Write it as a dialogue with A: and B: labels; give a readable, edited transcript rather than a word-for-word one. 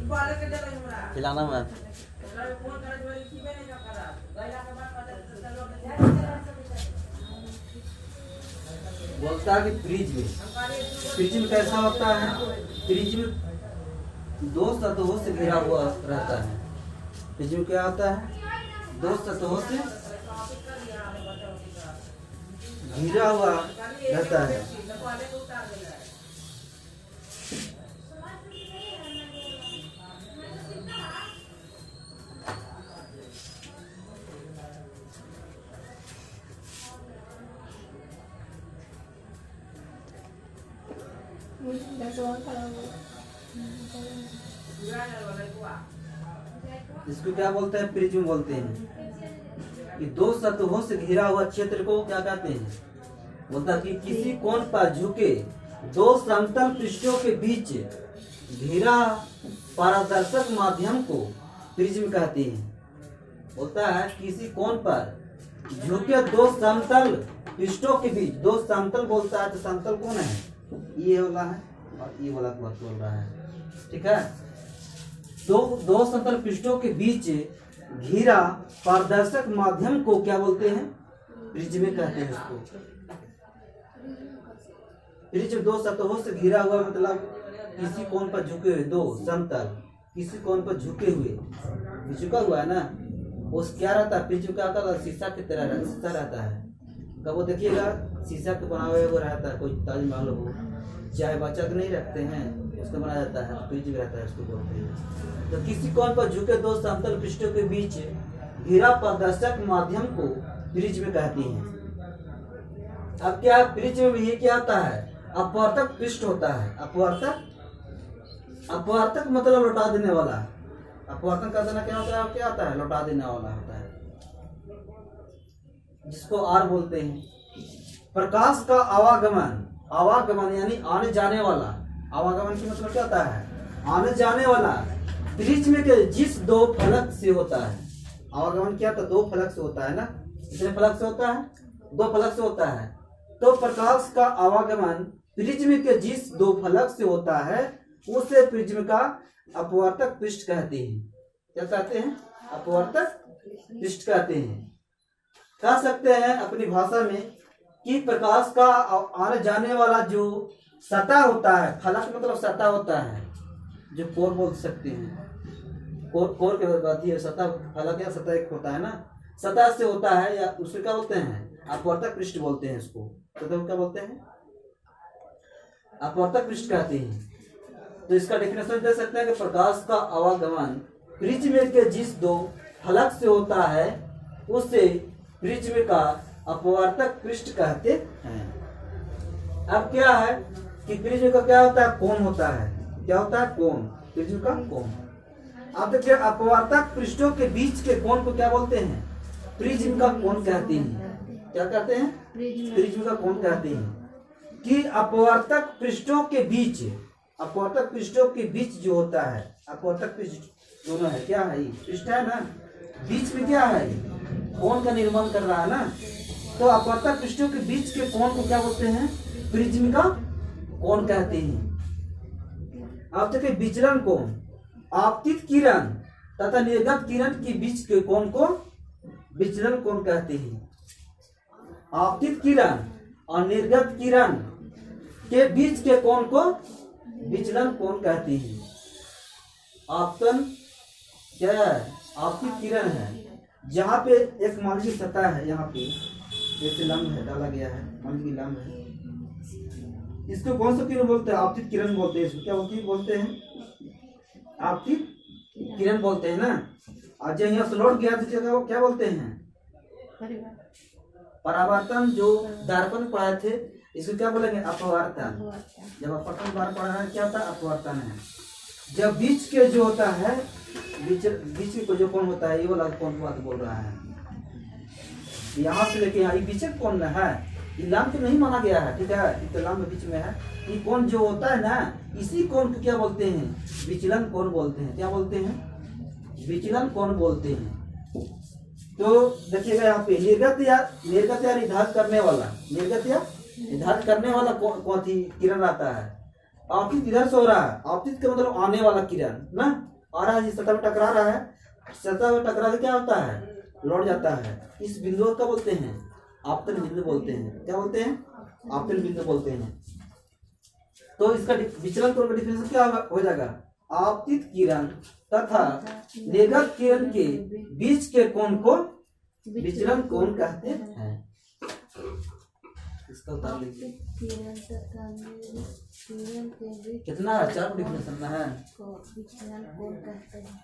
A: खिलाना मैं
B: बोलता है कि फ्रिज में कैसा होता है? फ्रिज में दो सतहों से घिरा हुआ रहता है। फ्रिज में क्या होता है? दो सतहों से घिरा हुआ रहता है। इसको क्या बोलते हैं? प्रिज्म बोलते हैं। कि दो सतहों से घिरा हुआ क्षेत्र को क्या कहते हैं? बोलता कि किसी कोण पर झुके दो समतल पृष्ठों के बीच घिरा पारदर्शक माध्यम को प्रिज्म कहते हैं। बोलता है किसी कोण पर झुके दो समतल पृष्ठों के बीच, दो समतल बोलता है तो समतल कौन है? ये वाला है और ये वाला बात बोल रहा है, ठीक है। दो समतल पृष्ठों के बीच घिरा पारदर्शक माध्यम को क्या बोलते हैं? प्रिज्म कहते हैं इसको। प्रिज्म दो सतहों से घिरा हुआ, मतलब किसी कोण पर झुके हुए, दो समतल किसी कोण पर झुके हुए, झुका हुआ है ना, उस क्या रहता है? प्रिज्म क्या होता है? शीशा की तरह शीशा रहता है। कब वो देखिएगा शीशा के बना हुआ वो रहता है। कोई ताजमहल हो, चाय बचा के नहीं रखते हैं, उसको बनाया जाता है, प्रिज्म रहता है, उसको बोलते हैं। तो किसी कोण पर झुके दो समतल पृष्ठों के बीच घिरा पारदर्शक माध्यम को प्रिज्म कहते हैं। अब क्या प्रिज्म में ये क्या होता है? अपवर्तक पृष्ठ होता है। अपवर्तक मतलब लौटा देने वाला। अपवर्तन कर देना क्या होता है? क्या होता है? लौटा देने वाला होता है, जिसको आर बोलते हैं। प्रकाश का आवागमन यानी आने जाने वाला। आवागमन की मतलब क्या होता है? आने जाने वाला प्रिज्म के जिस दो फलक से होता है। आवागमन क्या होता है? दो फलक से होता है ना। कितने फलक से होता है? दो फलक से होता है। तो प्रकाश का आवागमन प्रिज्म के जिस दो फलक से होता है उसे प्रिज्म का अपवर्तक पृष्ठ कहते हैं। क्या कहते हैं? अपवर्तक पृष्ठ कहते हैं। कह सकते हैं अपनी भाषा में कि प्रकाश का आने जाने वाला जो सतह होता है, फलक मतलब सतह होता है, जो कोर बोल सकते हैं। कोर के बात है, सतह फलक या सतह एक होता है ना, सतह से होता है, या उसको क्या बोलते हैं? अपवर्तक पृष्ठ बोलते हैं। इसको सतह क्या बोलते हैं? अपवर्तक पृष्ठ कहते हैं। तो इसका डेफिनेशन दे सकते हैं कि प्रकाश का आवागमन प्रिज्म के जिस दो फलक से होता है उसे प्रिज्म का अपवर्तक पृष्ठ कहते हैं। अब क्या है कि प्रिज्म का क्या होता है? कोण होता है। क्या होता है? कोण। प्रिज्म का कोण। अब देखिए अपवर्तक पृष्ठों के बीच के कोण को क्या बोलते हैं? प्रिज्म का कोण कहते हैं। क्या कहते हैं? प्रिज्म का कोण कहते हैं। कि अपवर्तक पृष्ठों के बीच, अपवर्तक पृष्ठों के बीच जो होता है, अपवर्तक पृष्ठ दोनों है, क्या है? पृष्ठ है ना, बीच में क्या है? कोण का निर्माण कर रहा है ना। तो अपवर्तक पृष्ठों के बीच के कोण को क्या बोलते हैं? प्रिज्म का कोण कहते हैं। अब देखिए विचलन कोण, आपतित किरण तथा निर्गत किरण के बीच के कोण को विचलन कोण कहते हैं। आपतित किरण और निर्गत किरण के बीच के कोण को विचलन कोण कहते हैं। आपतन क्या है? आपतित किरण है, जहाँ पे एक मान लीजिए सतह है, यहाँ पे जैसे लंब है डाला गया है, मान लीजिए लंब है, इसको कौन सा किरण बोलते हैं? आपतित किरण बोलते हैं। इसको क्या बोलते हैं? आपतित किरण बोलते हैं ना। और जब यहाँ से लौट गया तो क्या बोलते हैं? परावर्तन। जो दर्पण पढ़ाए थे इसको क्या बोलेंगे? अपवर्तन। जब अपवर्तन बार पढ़ा है क्या होता है? अपवर्तन है। जब बीच के जो होता है, बीच में जो कोण होता है, ये वाला कोण बात बोल रहा है। यहाँ से लेके यहाँ बीच में कोण है, ये लंब तो नहीं माना गया है, ठीक है, ये तो लंब बीच में है। ये कोण जो होता है ना, इसी कोण को क्या बोलते हैं? विचलन कोण बोलते हैं। क्या बोलते हैं? विचलन कोण बोलते हैं। तो देखिएगा यहाँ पे निर्गत या निर्धारित करने वाला, निर्गत या निर्धारित करने वाला कौन थी किरण आता है? आपतित इधर से हो रहा है। आपतित का मतलब आने वाला किरण ना, आ रहा है, जिस सतह में टकरा रहा है, सतह में टकरा के क्या होता है, लौट जाता है। इस बिंदु को क्या बोलते हैं, आपतन बिंदु बोलते हैं। क्या बोलते हैं, आपतन बिंदु बोलते हैं। तो इसका विचलन कोण का डिफिनेशन क्या हो जाएगा, आपतित किरण तथा निर्गत किरण के बीच के कोण को विचलन कोण कहते हैं। इसका उत्तर लिखिए। कितना है, 4 डिफिनेशन में है।
A: विचलन कोण कहते हैं।